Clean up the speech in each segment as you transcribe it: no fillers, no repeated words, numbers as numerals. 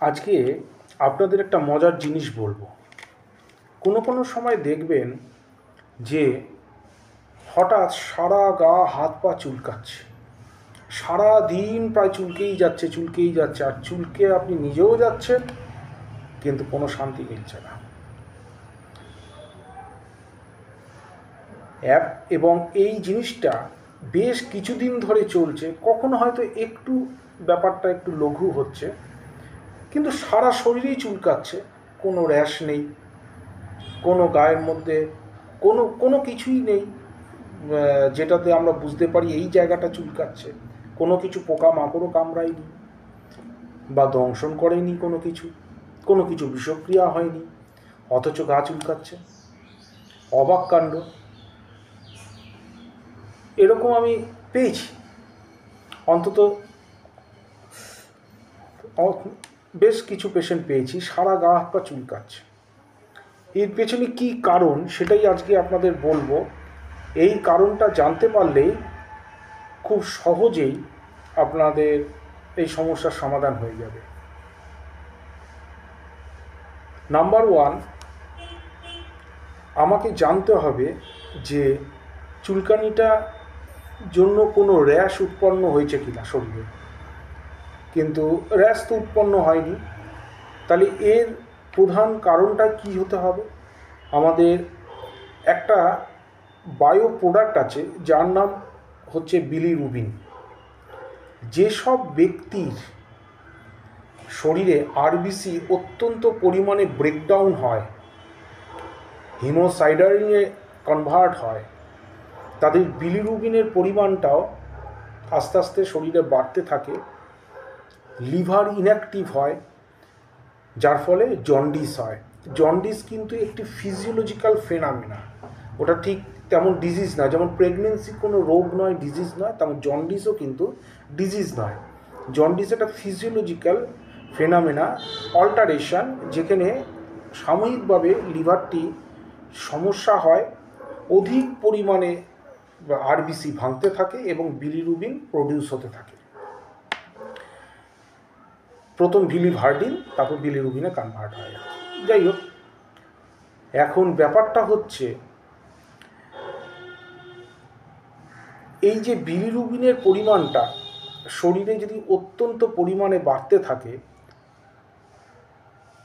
আজকে আপনাদের একটা মজার জিনিস বলবো। কোনো সময় দেখবেন যে হঠাৎ সারা গা হাত পা চুলকাচ্ছে, সারা দিন প্রায় চুলকেই যাচ্ছে, আর চুলকে আপনি নিজেও যাচ্ছেন, কিন্তু কোনো শান্তি মিলছে না। এবং এই জিনিসটা বেশ কিছুদিন ধরে চলছে। কখনো হয়তো ব্যাপারটা একটু লঘু হচ্ছে, কিন্তু সারা শরীরেই চুলকাচ্ছে, কোনো র্যাশ নেই, কোনো গায়ের মধ্যে কোনো কিছুই নেই যেটাতে আমরা বুঝতে পারি এই জায়গাটা চুলকাচ্ছে। কোনো কিছু পোকামাকড়ও কামড়ায়নি বা দংশন করেনি, কোনো কিছু বিষক্রিয়া হয়নি, অথচ গা চুলকাচ্ছে। অবাক কাণ্ড। এরকম আমি পেয়েছি, অন্তত বেশ কিছু পেশেন্ট পেয়েছি, সারা গা হাত পা চুলকাচ্ছে। এর পেছনে কী কারণ সেটাই আজকে আপনাদের বলবো। এই কারণটা জানতে পারলেই খুব সহজেই আপনাদের এই সমস্যার সমাধান হয়ে যাবে। নাম্বার 1, আমাকে জানতে হবে যে চুলকানিটা জন্য কোনো র্যাশ উৎপন্ন হয়েছে কিনা শরীরে। কিন্তু র্যাশ তো উৎপন্ন হয়নি, তাহলে এর প্রধান কারণটা কি হতে হবে? আমাদের একটা বায়ো প্রোডাক্ট আছে যার নাম হচ্ছে বিলিরুবিন। যেসব ব্যক্তির শরীরে আরবিসি অত্যন্ত পরিমাণে ব্রেকডাউন হয়, হিমোসাইডারিনে কনভার্ট হয়, তাদের বিলিরুবিনের পরিমাণটাও আস্তে আস্তে শরীরে বাড়তে থাকে, লিভার ইনঅ্যাক্টিভ হয়, যার ফলে জন্ডিস হয়। জন্ডিস কিন্তু একটি ফিজিওলজিক্যাল ফেনামেনা, ওটা ঠিক তেমন ডিজিজ নয়। যেমন প্রেগনেন্সি কোনো রোগ নয়, ডিজিজ নয়, তেমন জন্ডিসও কিন্তু ডিজিজ নয়। জন্ডিস একটা ফিজিওলজিক্যাল ফেনামেনা, অল্টারেশন, যেখানে সাময়িকভাবে লিভারটি সমস্যা হয়, অধিক পরিমাণে আরবিসি ভাঙতে থাকে এবং বিলিরুবিন প্রডিউস হতে থাকে। প্রথম বিলিভার্ডিন, তারপর বিলিরুবিনে কনভার্ট হয়। যাই হোক, এখন ব্যাপারটা হচ্ছে এই যে বিলিরুবিনের পরিমাণটা শরীরে যদি অত্যন্ত পরিমাণে বাড়তে থাকে,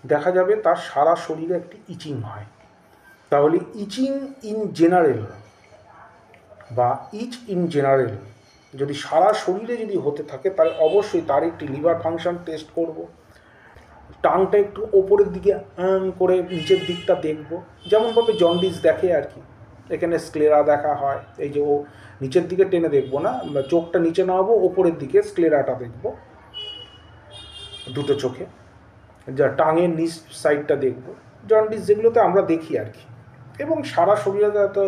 দেখা যাবে তার সারা শরীরে একটি ইচিং হয়। তাহলে ইচিং ইন জেনারেল বা ইচ ইন জেনারেল যদি সারা শরীরে যদি হতে থাকে, তাহলে অবশ্যই তার একটি লিভার ফাংশন টেস্ট করব। টাংটা একটু ওপরের দিকে করে নিচের দিকটা দেখব, যেমনভাবে জন্ডিস দেখে আর কি। এখানে স্ক্লেরা দেখা হয়, এই যে ও নিচের দিকে টেনে দেখবো না, চোখটা নিচে নামাবো, ওপরের দিকে স্ক্লেরাটা দেখব দুটো চোখে, যা টাঙের নিচ সাইডটা দেখব, জন্ডিস যেগুলোতে আমরা দেখি আর কি। এবং সারা শরীরে তো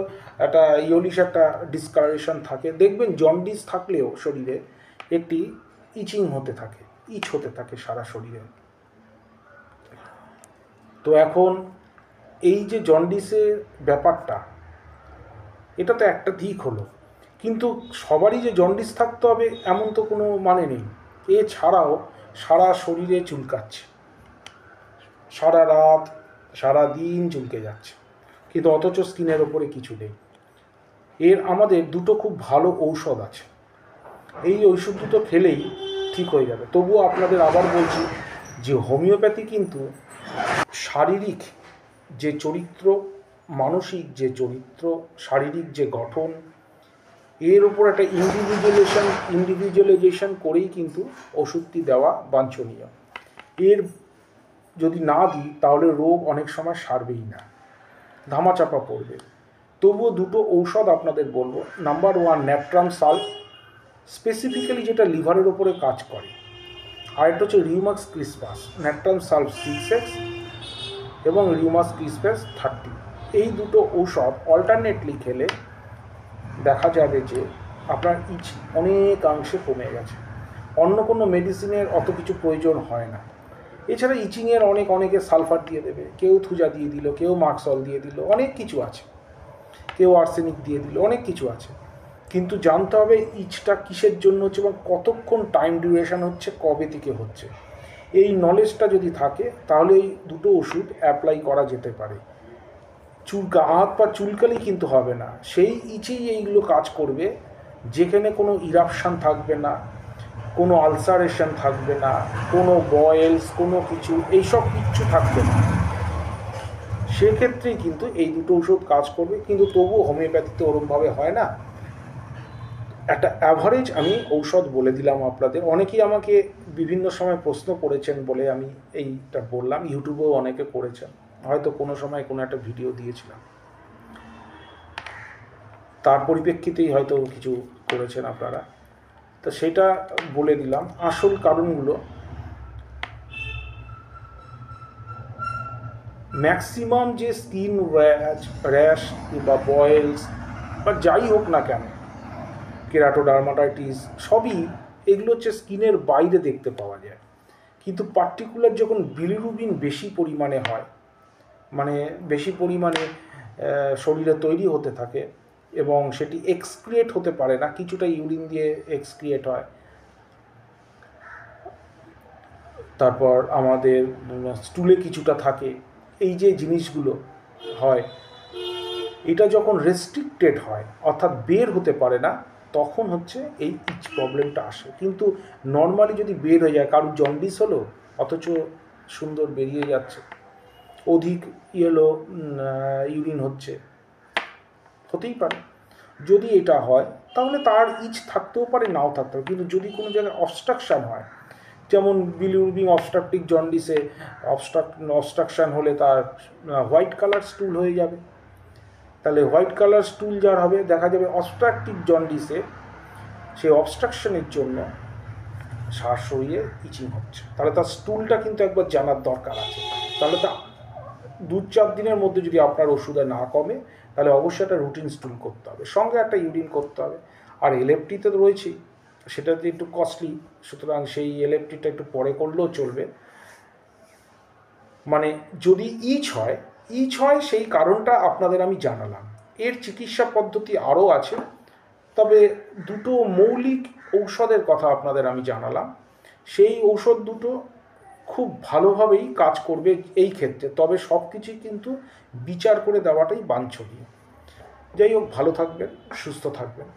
একটা ইয়োলিশ একটা ডিসকালারেশন থাকে। দেখবেন জন্ডিস থাকলেও শরীরে একটি ইচিং হতে থাকে, ইচ হতে থাকে সারা শরীরে। তো এখন এই যে জন্ডিসের ব্যাপারটা, এটা তো একটা দিক হলো, কিন্তু সবারই যে জন্ডিস থাকতে হবে এমন তো কোনো মানে নেই। এছাড়াও সারা শরীরে চুলকাচ্ছে, সারা রাত সারা দিন চুলকে যাচ্ছে, কিন্তু অথচ স্কিনের ওপরে কিছু নেই। এর আমাদের দুটো খুব ভালো ঔষধ আছে, এই ওষুধ দুটো খেলেই ঠিক হয়ে যাবে। তবুও আপনাদের আবার বলছি যে হোমিওপ্যাথি কিন্তু শারীরিক যে চরিত্র, মানসিক যে চরিত্র, শারীরিক যে গঠন, এর উপর একটা ইন্ডিভিজুয়ালাইজেশন করেই কিন্তু ওষুধটি দেওয়া বাঞ্ছনীয়। এর যদি না দিই তাহলে রোগ অনেক সময় সারবেই না, ধামাচাপা পড়বে। তবুও দুটো ঔষধ আপনাদের বলবো। নাম্বার 1, ন্যাট্রাম সাল্ফ, স্পেসিফিক্যালি যেটা লিভারের ওপরে কাজ করে। আর একটা হচ্ছে রিউমাক্স ক্রিসপাস, ন্যাট্রাম সাল্ফ 6x এবং রিউমাক্স ক্রিসপাস 30। এই দুটো ঔষধ অল্টারনেটলি খেলে দেখা যাবে যে আপনার ইচ অনেকাংশে কমে গেছে। অন্য কোনো মেডিসিনের অত কিছু প্রয়োজন হয় না। এছাড়া ইচিংয়ের অনেকে সালফার দিয়ে দেবে, কেউ থুজা দিয়ে দিল, কেউ মাক্সল দিয়ে দিল, অনেক কিছু আছে, কেউ আর্সেনিক দিয়ে দিল, অনেক কিছু আছে। কিন্তু জানতে হবে ইচটা কিসের জন্য হচ্ছে এবং কতক্ষণ টাইম ডিউরেশন হচ্ছে, কবে থেকে হচ্ছে। এই নলেজটা যদি থাকে তাহলে এই দুটো ওষুধ অ্যাপ্লাই করা যেতে পারে। হাত পা চুলকালেই কিন্তু হবে না, সেই ইচেই এইগুলো কাজ করবে, যেখানে কোনো ইরাপশান থাকবে না, কোনো আলসারেশন থাকবে না, কোনো বয়েলস, কোনো কিছু এইসব কিচ্ছু থাকবে না, সেক্ষেত্রেই কিন্তু এই দুটো ওষুধ কাজ করবে। কিন্তু তবুও হোমিওপ্যাথিতে ওরমভাবে হয় না। একটা অ্যাভারেজ আমি ঔষধ বলে দিলাম আপনাদের। অনেকেই আমাকে বিভিন্ন সময় প্রশ্ন করেছেন বলে আমি এইটা বললাম, ইউটিউবেও অনেকে করেছেন, হয়তো কোনো সময় কোনো একটা ভিডিও দিয়েছিলাম, তার পরিপ্রেক্ষিতেই হয়তো কিছু করেছেন আপনারা, তো সেটা বলে দিলাম। আসল কারণগুলো ম্যাক্সিমাম যে স্কিন র্যাশ বা বয়েলস বা যাই হোক না কেন, কেরাটোডার্মাটাইটিস, সবই এগুলো হচ্ছে স্কিনের বাইরে দেখতে পাওয়া যায়। কিন্তু পার্টিকুলার যখন বিলিরুবিন বেশি পরিমাণে হয়, মানে বেশি পরিমাণে শরীরে তৈরি হতে থাকে এবং সেটি এক্সক্রিয়েট হতে পারে না, কিছুটা ইউরিন দিয়ে এক্সক্রিয়েট হয়, তারপর আমাদের স্টুলে কিছুটা থাকে, এই যে জিনিসগুলো হয়, এটা যখন রেস্ট্রিক্টেড হয় অর্থাৎ বের হতে পারে না, তখন হচ্ছে এই ইচ প্রবলেমটা আসে। কিন্তু নর্মালি যদি বের হয়ে যায়, কারুর জন্ডিস হলো অথচ সুন্দর বেরিয়ে যাচ্ছে, অধিক ইউরিন হচ্ছে, হতেই পারে। যদি এটা হয় তাহলে তার ইচ থাকতেও পারে, নাও থাকতে পারে। কিন্তু যদি কোনো জায়গায় অবস্ট্রাকশান হয়, যেমন বিলিরুবিন অবস্ট্রাকটিভ জন্ডিসে অবস্ট্রাকশান হলে তার হোয়াইট কালার স্টুল হয়ে যাবে। তাহলে হোয়াইট কালার স্টুল যার হবে, দেখা যাবে অবস্ট্রাকটিভ জন্ডিসে সেই অবস্ট্রাকশনের জন্য সার সরিয়ে ইচিং হচ্ছে, তাহলে তার স্টুলটা কিন্তু একবার জানার দরকার আছে। তাহলে তা 2-4 দিনের মধ্যে যদি আপনার ওষুধে না কমে, তাহলে অবশ্যই একটা রুটিন স্টুল করতে হবে, সঙ্গে একটা ইউরিন করতে হবে। আর এলএফটিতে তো রয়েছেই, সেটাতে একটু কস্টলি, সুতরাং সেই এলএফটিটা একটু পরে করলেও চলবে। মানে যদি ইচ হয় সেই কারণটা আপনাদের আমি জানালাম। এর চিকিৎসা পদ্ধতি আরও আছে, তবে দুটো মৌলিক ঔষধের কথা আপনাদের আমি জানালাম। সেই ঔষধ দুটো খুব ভালোভাবেই কাজ করবে এই ক্ষেত্রে, তবে সব কিছুই কিন্তু বিচার করে দেওয়াটাই বাঞ্ছনীয়। যাই হোক, ভালো থাকবেন, সুস্থ থাকবেন।